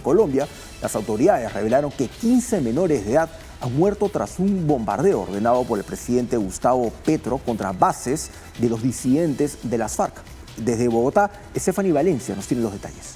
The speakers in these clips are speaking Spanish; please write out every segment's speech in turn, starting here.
Colombia, las autoridades revelaron que 15 menores de edad han muerto tras un bombardeo ordenado por el presidente Gustavo Petro contra bases de los disidentes de las FARC. Desde Bogotá, Stephanie Valencia nos tiene los detalles.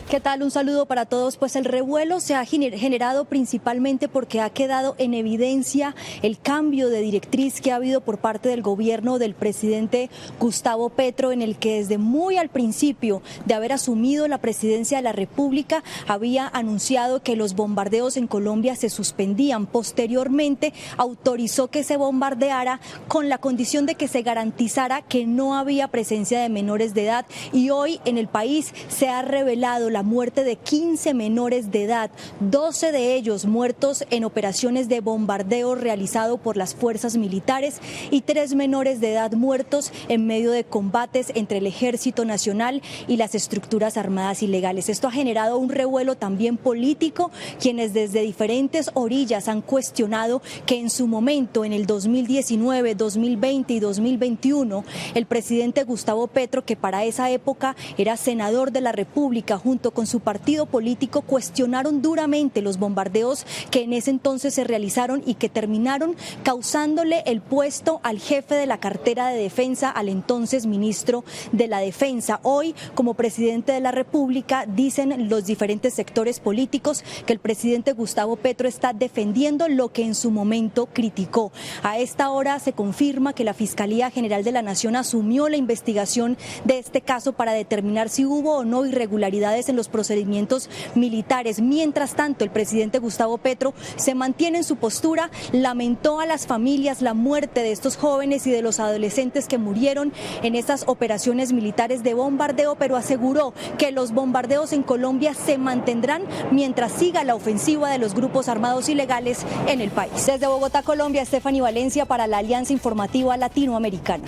¿Qué tal? Un saludo para todos. Pues el revuelo se ha generado principalmente porque ha quedado en evidencia el cambio de directriz que ha habido por parte del gobierno del presidente Gustavo Petro, en el que desde muy al principio de haber asumido la presidencia de la República había anunciado que los bombardeos en Colombia se suspendían. Posteriormente autorizó que se bombardeara con la condición de que se garantizara que no había presencia de menores de edad, y hoy en el país se ha revelado la muerte de 15 menores de edad, 12 de ellos muertos en operaciones de bombardeo realizado por las fuerzas militares y 3 menores de edad muertos en medio de combates entre el Ejército Nacional y las estructuras armadas ilegales. Esto ha generado un revuelo también político, quienes desde diferentes orillas han cuestionado que en su momento, en el 2019, 2020 y 2021, el presidente Gustavo Petro, que para esa época era senador de la República, junto con su partido político, cuestionaron duramente los bombardeos que en ese entonces se realizaron y que terminaron causándole el puesto al jefe de la cartera de defensa, al entonces ministro de la Defensa. Hoy, como presidente de la República, dicen los diferentes sectores políticos que el presidente Gustavo Petro está defendiendo lo que en su momento criticó. A esta hora se confirma que la Fiscalía General de la Nación asumió la investigación de este caso para determinar si hubo o no irregularidades en los procedimientos militares. Mientras tanto, el presidente Gustavo Petro se mantiene en su postura, lamentó a las familias la muerte de estos jóvenes y de los adolescentes que murieron en estas operaciones militares de bombardeo, pero aseguró que los bombardeos en Colombia se mantendrán mientras siga la ofensiva de los grupos armados ilegales en el país. Desde Bogotá, Colombia, Stephanie Valencia para la Alianza Informativa Latinoamericana.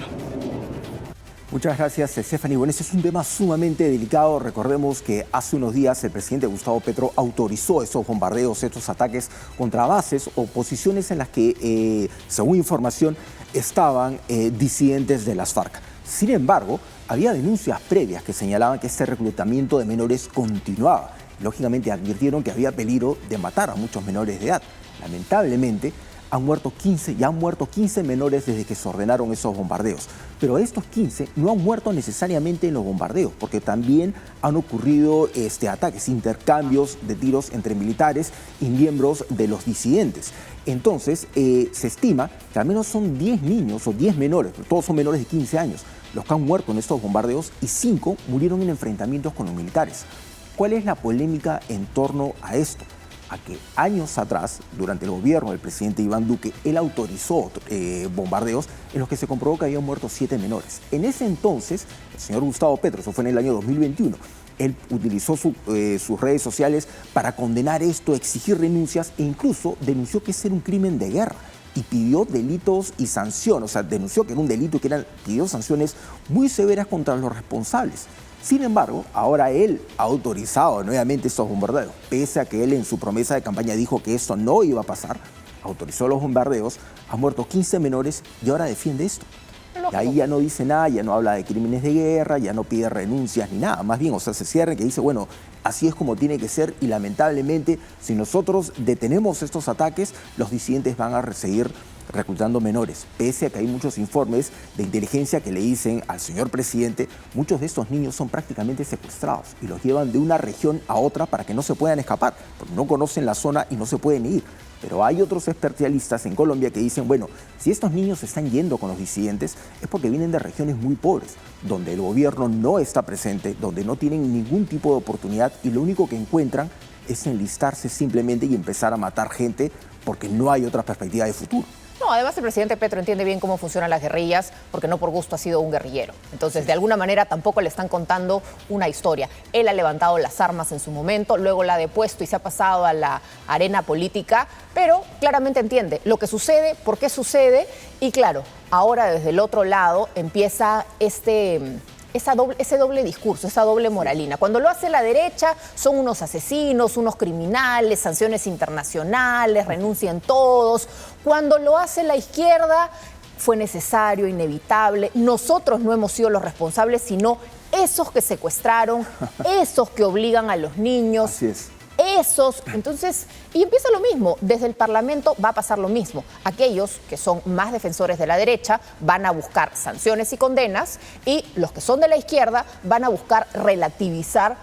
Muchas gracias, Stephanie. Bueno, este es un tema sumamente delicado. Recordemos que hace unos días el presidente Gustavo Petro autorizó estos bombardeos, estos ataques contra bases o posiciones en las que, según información, estaban disidentes de las FARC. Sin embargo, había denuncias previas que señalaban que este reclutamiento de menores continuaba. Lógicamente advirtieron que había peligro de matar a muchos menores de edad. Lamentablemente, han muerto 15 menores desde que se ordenaron esos bombardeos. Pero estos 15 no han muerto necesariamente en los bombardeos, porque también han ocurrido ataques, intercambios de tiros entre militares y miembros de los disidentes. Entonces, se estima que al menos son 10 niños o 10 menores, todos son menores de 15 años, los que han muerto en estos bombardeos, y 5 murieron en enfrentamientos con los militares. ¿Cuál es la polémica en torno a esto? A que años atrás, durante el gobierno del presidente Iván Duque, él autorizó bombardeos en los que se comprobó que habían muerto 7 menores. En ese entonces, el señor Gustavo Petro, eso fue en el año 2021, él utilizó sus redes sociales para condenar esto, exigir renuncias e incluso denunció que ese era un crimen de guerra y pidió delitos y sanciones, o sea, denunció que era un delito y pidió sanciones muy severas contra los responsables. Sin embargo, ahora él ha autorizado nuevamente estos bombardeos, pese a que él en su promesa de campaña dijo que esto no iba a pasar, autorizó los bombardeos, ha muerto 15 menores y ahora defiende esto. Y ahí ya no dice nada, ya no habla de crímenes de guerra, ya no pide renuncias ni nada, más bien, o sea, se cierra que dice, bueno, así es como tiene que ser y lamentablemente si nosotros detenemos estos ataques, los disidentes van a seguir reclutando menores, pese a que hay muchos informes de inteligencia que le dicen al señor presidente, muchos de estos niños son prácticamente secuestrados y los llevan de una región a otra para que no se puedan escapar, porque no conocen la zona y no se pueden ir. Pero hay otros especialistas en Colombia que dicen, bueno, si estos niños se están yendo con los disidentes es porque vienen de regiones muy pobres, donde el gobierno no está presente, donde no tienen ningún tipo de oportunidad y lo único que encuentran es enlistarse simplemente y empezar a matar gente porque no hay otra perspectiva de futuro. No, además el presidente Petro entiende bien cómo funcionan las guerrillas porque no por gusto ha sido un guerrillero. Entonces, de alguna manera tampoco le están contando una historia. Él ha levantado las armas en su momento, luego la ha depuesto y se ha pasado a la arena política, pero claramente entiende lo que sucede, por qué sucede y claro, ahora desde el otro lado empieza ese doble discurso, esa doble moralina. Cuando lo hace la derecha, son unos asesinos, unos criminales, sanciones internacionales, renuncian todos. Cuando lo hace la izquierda, fue necesario, inevitable. Nosotros no hemos sido los responsables, sino esos que secuestraron, esos que obligan a los niños. Así es. Esos, entonces, y empieza lo mismo, desde el Parlamento va a pasar lo mismo. Aquellos que son más defensores de la derecha van a buscar sanciones y condenas y los que son de la izquierda van a buscar relativizar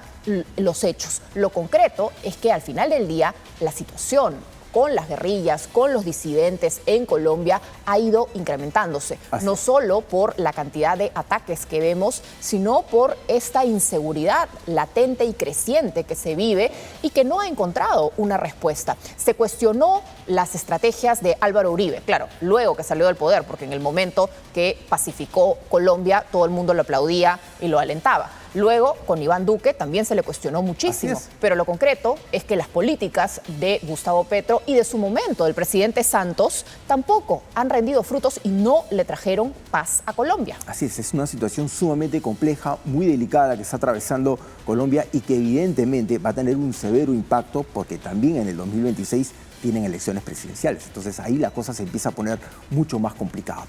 los hechos. Lo concreto es que al final del día la situación con las guerrillas, con los disidentes en Colombia ha ido incrementándose. No solo por la cantidad de ataques que vemos, sino por esta inseguridad latente y creciente que se vive y que no ha encontrado una respuesta. Se cuestionó las estrategias de Álvaro Uribe, claro, luego que salió del poder, porque en el momento que pacificó Colombia, todo el mundo lo aplaudía y lo alentaba. Luego, con Iván Duque también se le cuestionó muchísimo, pero lo concreto es que las políticas de Gustavo Petro y de su momento del presidente Santos tampoco han rendido frutos y no le trajeron paz a Colombia. Así es una situación sumamente compleja, muy delicada la que está atravesando Colombia y que evidentemente va a tener un severo impacto porque también en el 2026 tienen elecciones presidenciales. Entonces ahí la cosa se empieza a poner mucho más complicada.